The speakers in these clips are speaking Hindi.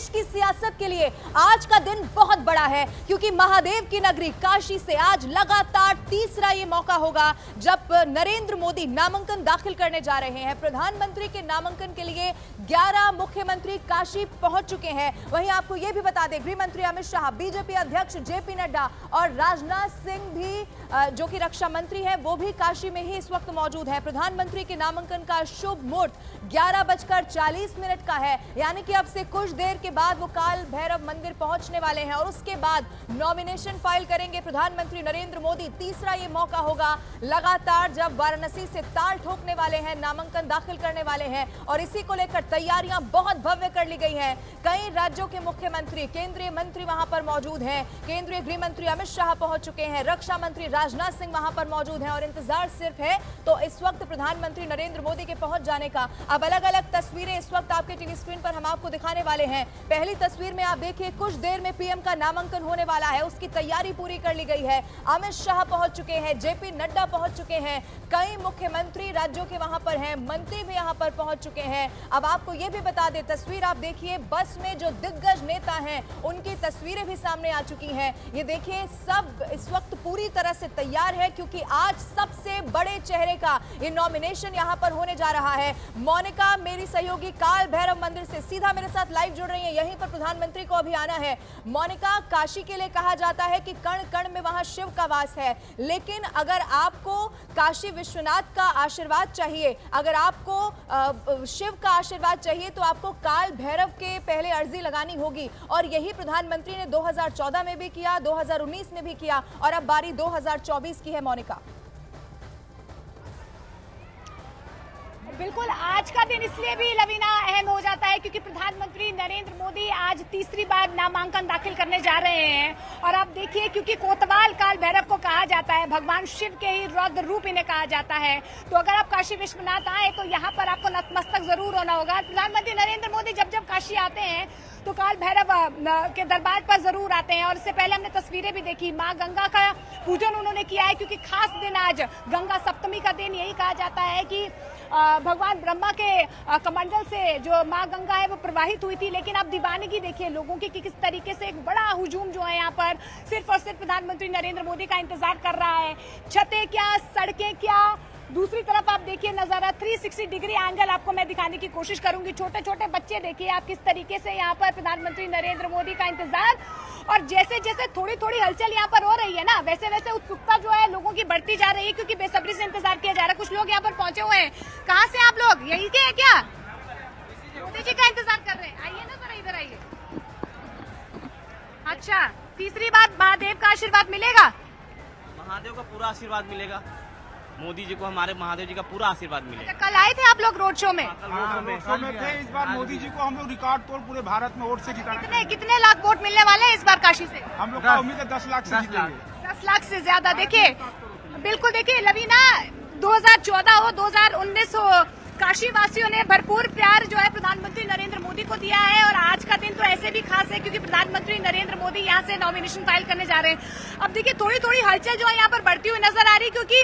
देश की सियासत के लिए आज का दिन बहुत बड़ा है, क्योंकि महादेव की नगरी काशी से आज लगातार तीसरा ये मौका होगा जब नरेंद्र मोदी नामांकन दाखिल करने जा रहे हैं। प्रधानमंत्री के नामांकन के लिए 11 मुख्यमंत्री काशी पहुंच चुके हैं। वहीं आपको यह भी बता दें, गृह मंत्री अमित शाह, बीजेपी अध्यक्ष जेपी नड्डा और राजनाथ सिंह भी जो कि रक्षा मंत्री है, वो भी काशी में ही इस वक्त मौजूद है। प्रधानमंत्री के नामांकन का शुभ मुहूर्त 11:40 का है, यानी कि अब से कुछ देर के बाद वो काल भैरव मंदिर पहुंचने वाले हैं और उसके बाद नॉमिनेशन फाइल करेंगे प्रधानमंत्री नरेंद्र मोदी। तीसरा ये मौका होगा लगातार जब वाराणसी से ताल ठोकने वाले हैं, नामांकन दाखिल करने वाले हैं और इसी को लेकर तैयारियां बहुत भव्य कर ली गई हैं। कई राज्यों के मुख्यमंत्री, केंद्रीय मंत्री वहां पर मौजूद हैं। केंद्रीय गृह मंत्री अमित शाह पहुंच चुके हैं, रक्षा मंत्री राजनाथ सिंह वहां पर मौजूद हैं और इंतजार सिर्फ है तो इस वक्त प्रधानमंत्री नरेंद्र मोदी के पहुंच जाने का। अब अलग अलग तस्वीरें इस वक्त आपके टीवी स्क्रीन पर हम आपको दिखाने वाले हैं। पहली तस्वीर में आप देखिए, कुछ देर में पीएम का नामांकन होने वाला है, उसकी तैयारी पूरी कर ली गई है। अमित शाह पहुंच चुके हैं, जेपी नड्डा पहुंच चुके हैं, कई मुख्यमंत्री राज्यों के वहां पर हैं, मंत्री भी यहां पर पहुंच चुके हैं। अब आपको यह भी बता दें, तस्वीर आप देखिए, बस में जो दिग्गज नेता हैं उनकी तस्वीरें भी सामने आ चुकी हैं। ये देखिए, सब इस वक्त पूरी तरह से तैयार है, क्योंकि आज सबसे बड़े चेहरे का ये नॉमिनेशन यहां पर होने जा रहा है। मोनिका मेरी सहयोगी काल भैरव मंदिर से सीधा मेरे साथ लाइव जुड़ रही है, यहीं पर प्रधानमंत्री को अभी आना है। मोनिका, काशी के लिए कहा जाता है कि कण कण में वहां शिव का वास है, लेकिन अगर आपको काशी विश्वनाथ का आशीर्वाद चाहिए, अगर आपको शिव का आशीर्वाद चाहिए तो आपको काल भैरव के पहले अर्जी लगानी होगी और यही प्रधानमंत्री ने 2014 में भी किया, 2019 में भी किया और अब बारी 2024 की है। मोनिका, बिल्कुल, आज का दिन इसलिए भी लवीना अहम हो जाता है क्योंकि प्रधानमंत्री नरेंद्र मोदी आज तीसरी बार नामांकन दाखिल करने जा रहे हैं। और आप देखिए, क्योंकि कोतवाल काल भैरव को कहा जाता है, भगवान शिव के ही रौद्र रूप इन्हें कहा जाता है, तो अगर आप काशी विश्वनाथ आए तो यहाँ पर आपको नतमस्तक जरूर होना होगा। प्रधानमंत्री नरेंद्र मोदी जब जब काशी आते हैं तो काल भैरव के दरबार पर जरूर आते हैं और इससे पहले हमने तस्वीरें भी देखी। माँ गंगा का पूजन उन्होंने किया है, क्योंकि खास दिन आज गंगा सप्तमी का दिन, यही कहा जाता है कि भगवान ब्रह्मा के कमंडल से जो माँ गंगा है वो प्रवाहित हुई थी। लेकिन आप दीवानगी देखिए लोगों की कि किस तरीके से एक बड़ा हुजूम जो है यहाँ पर सिर्फ और सिर्फ प्रधानमंत्री नरेंद्र मोदी का इंतजार कर रहा है। छतें क्या, सड़कें क्या, दूसरी तरफ आप देखिए नजारा 360 डिग्री एंगल आपको मैं दिखाने की कोशिश करूंगी। छोटे छोटे बच्चे देखिए आप किस तरीके से यहाँ पर प्रधानमंत्री नरेंद्र मोदी का इंतजार, और जैसे जैसे थोड़ी थोड़ी हलचल यहाँ पर हो रही है ना, वैसे वैसे उत्सुकता जो है लोगों की बढ़ती जा रही है, क्योंकि बेसब्री से इंतजार किया जा रहा है। कुछ लोग यहाँ पर पहुंचे हुए हैं। कहाँ से आप लोग? यही के हैं क्या? मोदी जी का इंतजार कर रहे हैं? आइए ना जरा, इधर आइए। अच्छा, तीसरी बार महादेव का आशीर्वाद मिलेगा? महादेव का पूरा आशीर्वाद मिलेगा, मोदी जी को, हमारे महादेव जी का पूरा आशीर्वाद मिलेगा। कल आए थे आप लोग रोड शो में? रोड शो में थे। इस बार मोदी जी को हम लोग रिकॉर्ड तोड़ पूरे भारत में वोट से जिताएंगे। कितने लाख वोट मिलने वाले हैं इस बार काशी से? हम लोग का उम्मीद है 10 लाख से जीतेंगे। 10 लाख से ज्यादा। देखिए, बिल्कुल देखिए लवीना, 2014 हो, 2019 हो, काशी वासियों ने भरपूर प्यार जो है प्रधानमंत्री नरेंद्र मोदी को दिया है और आज का दिन तो ऐसे भी खास है क्योंकि प्रधानमंत्री नरेंद्र मोदी यहाँ से नॉमिनेशन फाइल करने जा रहे हैं। अब देखिए थोड़ी थोड़ी हलचल जो है यहाँ पर बढ़ती हुई नजर आ रही, क्योंकि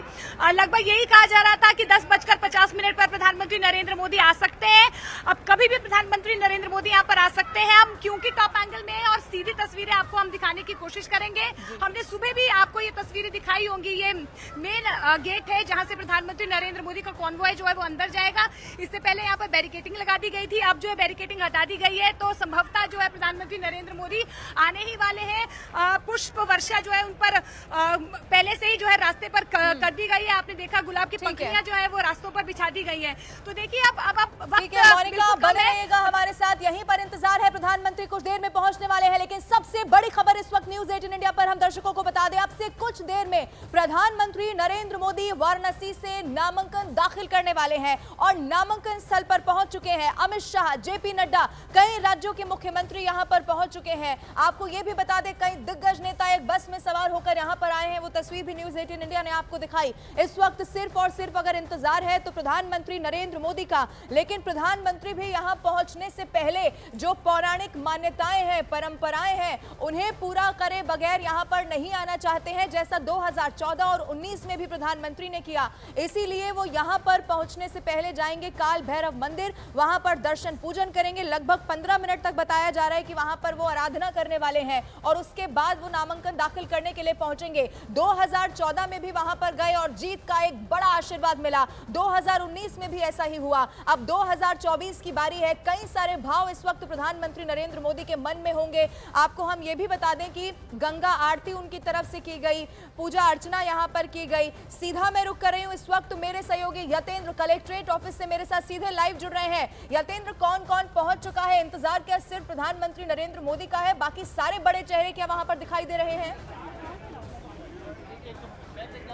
लगभग यही कहा जा रहा था कि 10:50 पर प्रधानमंत्री नरेंद्र मोदी आ सकते हैं। अब कभी भी प्रधानमंत्री नरेंद्र मोदी यहाँ पर आ सकते हैं। हम क्योंकि टॉप एंगल में है और सीधी तस्वीरें आपको हम दिखाने की कोशिश करेंगे। हमने सुबह भी आपको ये तस्वीरें दिखाई होंगी। ये मेन गेट है जहाँ से प्रधानमंत्री नरेंद्र मोदी का कॉन्वॉय जो है वो अंदर जाएगा। इससे पहले यहाँ पर बैरिकेडिंग लगा दी गई थी, अब जो है बैरिकेडिंग हटा दी गई है, तो संभवतः जो है प्रधानमंत्री नरेंद्र मोदी आने ही वाले हैं। पुष्प वर्षा जो है उन पर पहले से ही जो है रास्ते पर कर दी गई है। आपने देखा गुलाब की पंखुड़ियां जो है वो रास्तों पर बिछा दी गई है। तो देखिए अब मोनिका बने रहिएगा हमारे साथ, यहीं पर इंतजार है। प्रधानमंत्री कुछ देर में पहुंचने वाले हैं, लेकिन सबसे बड़ी खबर इस वक्त न्यूज 18 इंडिया पर हम दर्शकों को बता दें, अब से कुछ देर में प्रधानमंत्री नरेंद्र मोदी वाराणसी से नामांकन दाखिल करने वाले हैं और नामांकन स्थल पर पहुंच चुके हैं। अमित शाह, जेपी नड्डा, कई राज्यों के मुख्यमंत्री यहां पर पहुंच चुके हैं। आपको यह भी बता दें, कई दिग्गज नेता एक बस में सवार होकर यहां पर आए हैं। वो तस्वीर भी न्यूज़ 18 इंडिया ने आपको दिखाई। इस वक्त सिर्फ और सिर्फ अगर इंतजार है तो प्रधानमंत्री नरेंद्र मोदी का, लेकिन प्रधानमंत्री भी यहां पहुंचने से पहले जो पौराणिक मान्यताएं हैं, परंपराएं हैं, उन्हें पूरा करे बगैर यहां पर नहीं आना चाहते हैं, जैसा 2014 और 19 में भी प्रधानमंत्री ने किया। इसीलिए वो यहां पर पहुंचने से पहले जाएंगे काल भैरव मंदिर, वहां पर दर्शन पूजन करेंगे। लगभग 15 मिनट तक बताया जा रहा है कि वहां पर वो आराधना करने वाले हैं और उसके बाद वो नामांकन दाखिल करने के लिए पहुंचेंगे। 2014 में भी वहां पर गए और जीत का एक बड़ा आशीर्वाद मिला। 2019 में भी ऐसा ही हुआ। अब 2024 की बारी है। कई सारे भाव इस वक्त प्रधानमंत्री नरेंद्र मोदी के मन में होंगे। आपको हम ये भी बता दें कि गंगा आरती उनकी तरफ से की गई, पूजा अर्चना यहां पर की गई। सीधा मैं रुक कर रही हूं इस वक्त मेरे सहयोगी यतेंद्र कलेक्ट्रेट ऑफिस से मेरे साथ सीधे लाइव जुड़ रहे हैं। यतेंद्र, कौन कौन पहुंच चुका है? इंतजार क्या सिर्फ प्रधानमंत्री नरेंद्र मोदी का है? बाकी सारे बड़े चेहरे क्या वहां पर दिखाई दे रहे हैं?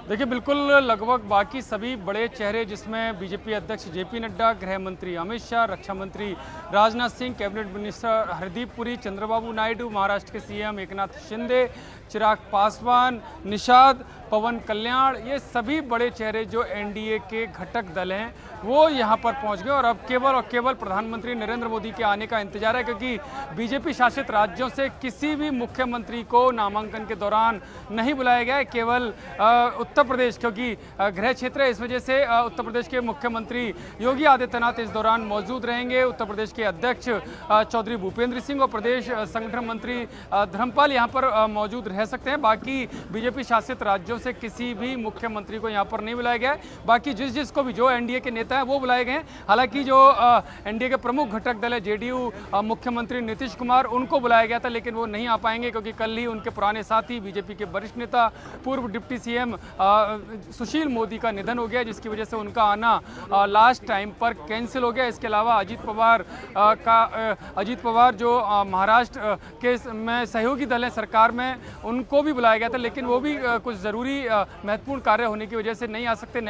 देखिए, बिल्कुल लगभग बाकी सभी बड़े चेहरे, जिसमें बीजेपी अध्यक्ष जेपी नड्डा, गृह मंत्री अमित शाह, रक्षा मंत्री राजनाथ सिंह, कैबिनेट मिनिस्टर हरदीप पुरी, चंद्रबाबू नायडू, महाराष्ट्र के सीएम एकनाथ शिंदे, चिराग पासवान, निषाद, पवन कल्याण, ये सभी बड़े चेहरे जो एनडीए के घटक दल हैं वो यहाँ पर पहुँच गए और अब केवल और केवल प्रधानमंत्री नरेंद्र मोदी के आने का इंतजार है, क्योंकि बीजेपी शासित राज्यों से किसी भी मुख्यमंत्री को नामांकन के दौरान नहीं बुलाया गया है। केवल उत्तर प्रदेश, क्योंकि गृह क्षेत्र है, इस वजह से उत्तर प्रदेश के मुख्यमंत्री योगी आदित्यनाथ इस दौरान मौजूद रहेंगे। उत्तर प्रदेश के अध्यक्ष चौधरी भूपेंद्र सिंह और प्रदेश संगठन मंत्री धर्मपाल यहाँ पर मौजूद रह सकते हैं। बाकी बीजेपी शासित राज्यों से किसी भी मुख्यमंत्री को यहाँ पर नहीं बुलाया गया है। बाकी जिसको भी जो एनडीए के नेता हैं वो बुलाए गए हैं। हालांकि जो एनडीए के प्रमुख घटक दल है जेडीयू, मुख्यमंत्री नीतीश कुमार, उनको बुलाया गया था, लेकिन वो नहीं आ पाएंगे क्योंकि कल ही उनके पुराने साथी बीजेपी के वरिष्ठ नेता पूर्व डिप्टी सीएम सुशील मोदी का निधन हो गया, जिसकी वजह से उनका आना लास्ट टाइम पर कैंसिल हो गया। इसके अलावा अजीत पवार जो महाराष्ट्र के में सहयोगी दल है सरकार में, उनको भी बुलाया गया था, लेकिन वो भी कुछ जरूरी महत्वपूर्ण कार्य होने की वजह से नहीं आ सकते।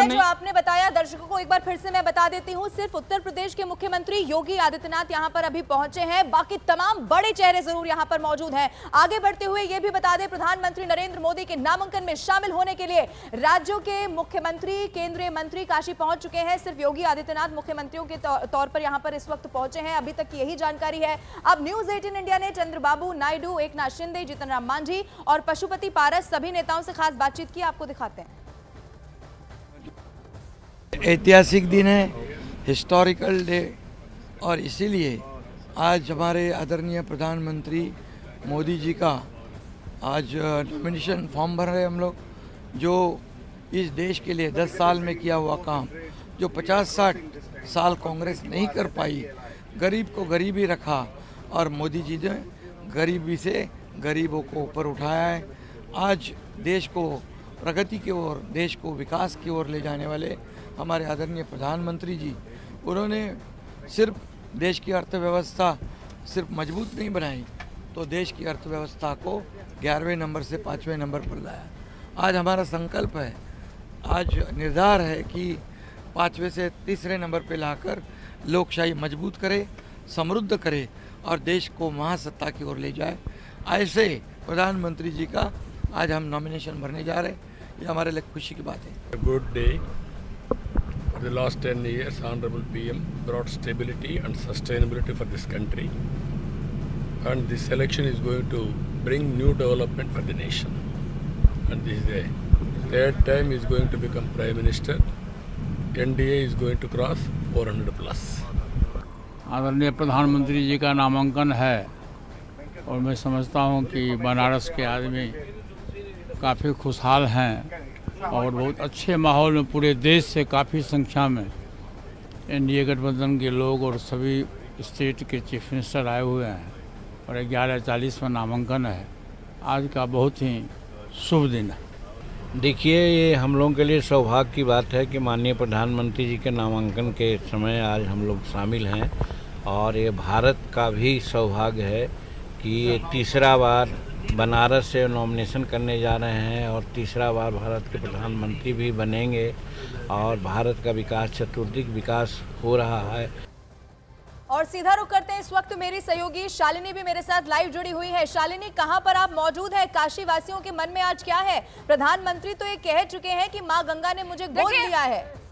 जो आपने बताया दर्शकों को एक बार फिर से मैं बता देती हूँ, सिर्फ उत्तर प्रदेश के मुख्यमंत्री योगी आदित्यनाथ यहाँ पर अभी पहुंचे हैं, बाकी तमाम बड़े चेहरे जरूर यहाँ पर मौजूद हैं। आगे बढ़ते हुए ये भी बता दें, प्रधानमंत्री नरेंद्र मोदी के नामांकन में शामिल होने के लिए राज्यों के मुख्यमंत्री, केंद्रीय मंत्री काशी पहुंच चुके हैं। सिर्फ योगी आदित्यनाथ मुख्यमंत्रियों के तौर पर यहाँ पर इस वक्त पहुंचे हैं, अभी तक यही जानकारी है। अब न्यूज़ 18 इंडिया ने चंद्रबाबू नायडू, एकनाथ शिंदे, जीतन राम मांझी और पशुपति पारस सभी नेताओं से खास बातचीत की, आपको दिखाते हैं। ऐतिहासिक दिन है, हिस्टोरिकल डे, और इसीलिए आज हमारे आदरणीय प्रधानमंत्री मोदी जी का आज नॉमिनेशन फॉर्म भर रहे हैं हम लोग, जो इस देश के लिए 10 साल में किया हुआ काम, जो 50-60 साल कांग्रेस नहीं कर पाई, गरीब को गरीब ही रखा, और मोदी जी ने गरीबी से गरीबों को ऊपर उठाया है। आज देश को प्रगति की ओर, देश को विकास की ओर ले जाने वाले हमारे आदरणीय प्रधानमंत्री जी, उन्होंने सिर्फ देश की अर्थव्यवस्था सिर्फ मजबूत नहीं बनाई, तो देश की अर्थव्यवस्था को 11वें नंबर से 5वें नंबर पर लाया। आज हमारा संकल्प है, आज निर्धार है कि 5वें से 3रे नंबर पर लाकर लोकशाही मजबूत करे, समृद्ध करे और देश को महासत्ता की ओर ले जाए। ऐसे प्रधानमंत्री जी का आज हम नॉमिनेशन भरने जा रहे हैं, ये हमारे लिए खुशी की बात है। Good day. For the last 10 years, Honorable PM brought stability and sustainability for this country, and this election is going to bring new development for the nation. And this is the third time he is going to become Prime Minister. NDA is going to cross 400 plus. आदरणीय प्रधानमंत्री जी का नामांकन है और मैं समझता हूं कि बनारस के आदमी काफ़ी खुशहाल हैं और बहुत अच्छे माहौल में पूरे देश से काफ़ी संख्या में एनडीए गठबंधन के लोग और सभी स्टेट के चीफ मिनिस्टर आए हुए हैं और 11:40 में नामांकन है। आज का बहुत ही शुभ दिन है। देखिए, ये हम लोगों के लिए सौभाग्य की बात है कि माननीय प्रधानमंत्री जी के नामांकन के समय आज हम लोग शामिल हैं, और ये भारत का भी सौभाग्य है कि ये तीसरा बार बनारस से नॉमिनेशन करने जा रहे हैं और तीसरा बार भारत के प्रधानमंत्री भी बनेंगे और भारत का विकास, चतुर्दिक विकास हो रहा है। और और सीधा रुख करते हैं, इस वक्त मेरी सहयोगी शालिनी भी मेरे साथ लाइव जुड़ी हुई है। शालिनी, कहां पर आप मौजूद हैं? काशी वासियों के मन में आज क्या है? प्रधानमंत्री तो ये कह चुके हैं कि मां गंगा ने मुझे गोद लिया है।